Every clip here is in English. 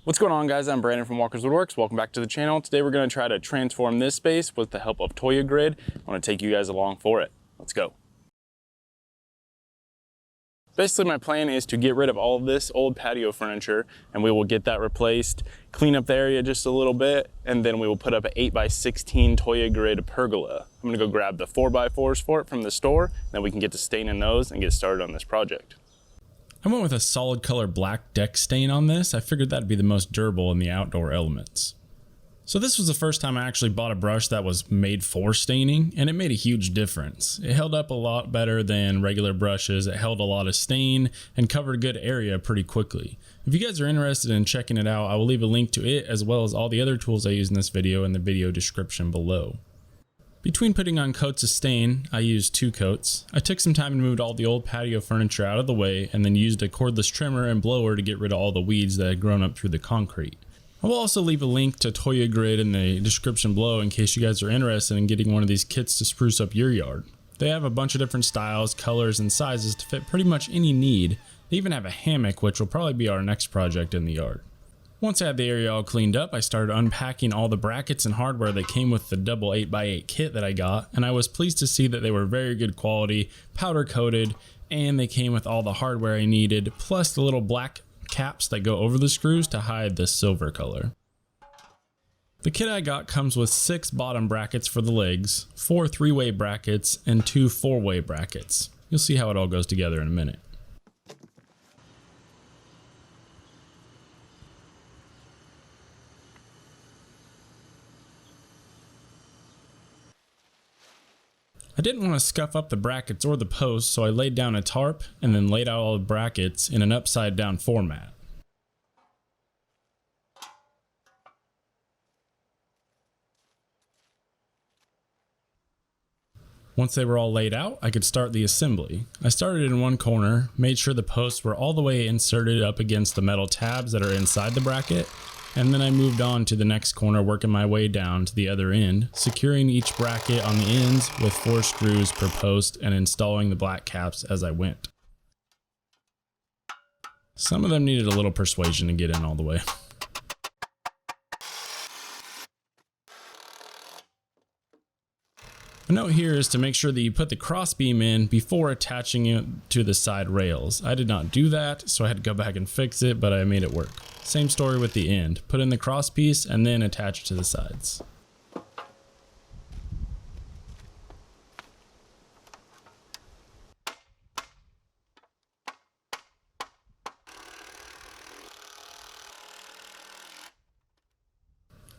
What's going on, guys? I'm Brandon from Walker's Woodworks. Welcome back to the channel. Today we're going to try to transform this space with the help of Toja Grid. I want to take you guys along for it. Let's go. Basically, my plan is to get rid of all of this old patio furniture, and we will get that replaced, clean up the area just a little bit, and then we will put up an 8x16 Toja Grid pergola. I'm going to go grab the 4x4s for it from the store, and then we can get to staining those and get started on this project. I went with a solid color black deck stain on this. I figured that'd be the most durable in the outdoor elements. So this was the first time I actually bought a brush that was made for staining, and it made a huge difference. It held up a lot better than regular brushes. It held a lot of stain and covered a good area pretty quickly. If you guys are interested in checking it out, I will leave a link to it as well as all the other tools I use in this video in the video description below. Between putting on coats of stain, I used 2 coats. I took some time and moved all the old patio furniture out of the way, and then used a cordless trimmer and blower to get rid of all the weeds that had grown up through the concrete. I will also leave a link to Toja Grid in the description below in case you guys are interested in getting one of these kits to spruce up your yard. They have a bunch of different styles, colors, and sizes to fit pretty much any need. They even have a hammock, which will probably be our next project in the yard. Once I had the area all cleaned up, I started unpacking all the brackets and hardware that came with the double 8x8 kit that I got, and I was pleased to see that they were very good quality, powder coated, and they came with all the hardware I needed, plus the little black caps that go over the screws to hide the silver color. The kit I got comes with 6 bottom brackets for the legs, 4 3-way brackets, and 2 4-way brackets. You'll see how it all goes together in a minute. I didn't want to scuff up the brackets or the posts, so I laid down a tarp and then laid out all the brackets in an upside down format. Once they were all laid out, I could start the assembly. I started in one corner, made sure the posts were all the way inserted up against the metal tabs that are inside the bracket, and then I moved on to the next corner, working my way down to the other end, securing each bracket on the ends with 4 screws per post and installing the black caps as I went. Some of them needed a little persuasion to get in all the way. A note here is to make sure that you put the crossbeam in before attaching it to the side rails. I did not do that, so I had to go back and fix it, but I made it work. Same story with the end. Put in the cross piece and then attach it to the sides.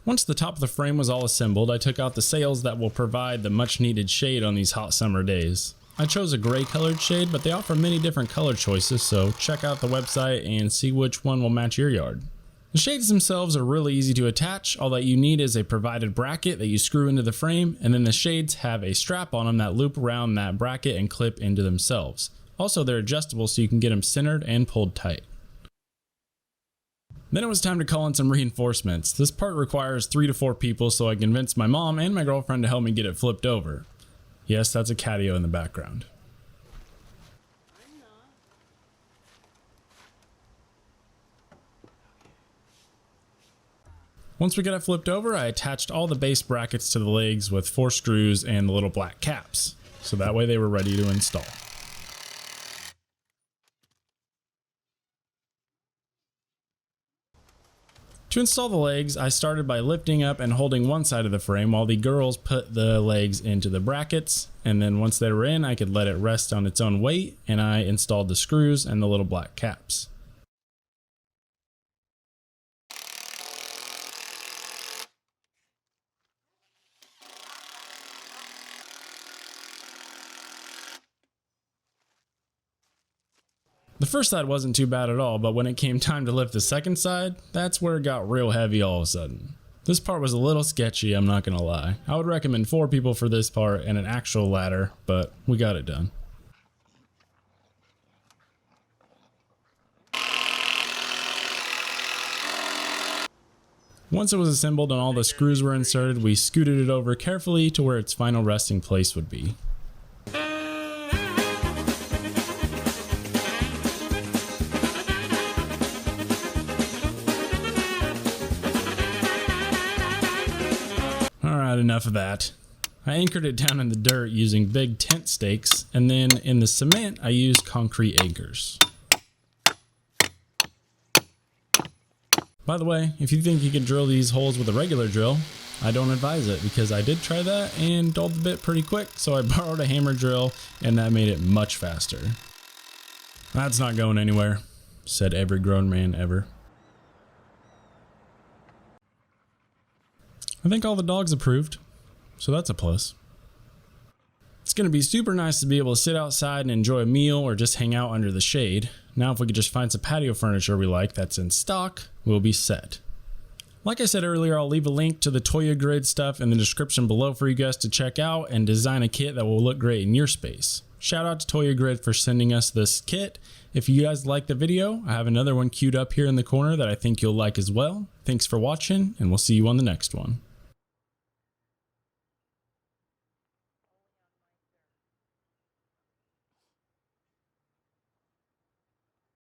Once the top of the frame was all assembled, I took out the sails that will provide the much needed shade on these hot summer days. I chose a gray colored shade, but they offer many different color choices, so check out the website and see which one will match your yard. The shades themselves are really easy to attach. All that you need is a provided bracket that you screw into the frame, and then the shades have a strap on them that loop around that bracket and clip into themselves. Also, they're adjustable so you can get them centered and pulled tight. Then it was time to call in some reinforcements. This part requires 3 to 4 people, so I convinced my mom and my girlfriend to help me get it flipped over. Yes, that's a catio in the background. Once we got it flipped over, I attached all the base brackets to the legs with 4 screws and the little black caps, so that way they were ready to install. To install the legs, I started by lifting up and holding one side of the frame while the girls put the legs into the brackets, and then once they were in, I could let it rest on its own weight, and I installed the screws and the little black caps. The first side wasn't too bad at all, but when it came time to lift the second side, that's where it got real heavy all of a sudden. This part was a little sketchy, I'm not gonna lie. I would recommend 4 people for this part and an actual ladder, but we got it done. Once it was assembled and all the screws were inserted, we scooted it over carefully to where its final resting place would be. enough of that. I anchored it down in the dirt using big tent stakes, and then in the cement I used concrete anchors. By the way, if you think you can drill these holes with a regular drill, I don't advise it, because I did try that and dulled the bit pretty quick, so I borrowed a hammer drill and that made it much faster. That's not going anywhere, said every grown man ever. I think all the dogs approved, so that's a plus. It's going to be super nice to be able to sit outside and enjoy a meal or just hang out under the shade. Now if we could just find some patio furniture we like that's in stock, we'll be set. Like I said earlier, I'll leave a link to the Toja Grid stuff in the description below for you guys to check out and design a kit that will look great in your space. Shout out to Toja Grid for sending us this kit. If you guys like the video, I have another one queued up here in the corner that I think you'll like as well. Thanks for watching, and we'll see you on the next one.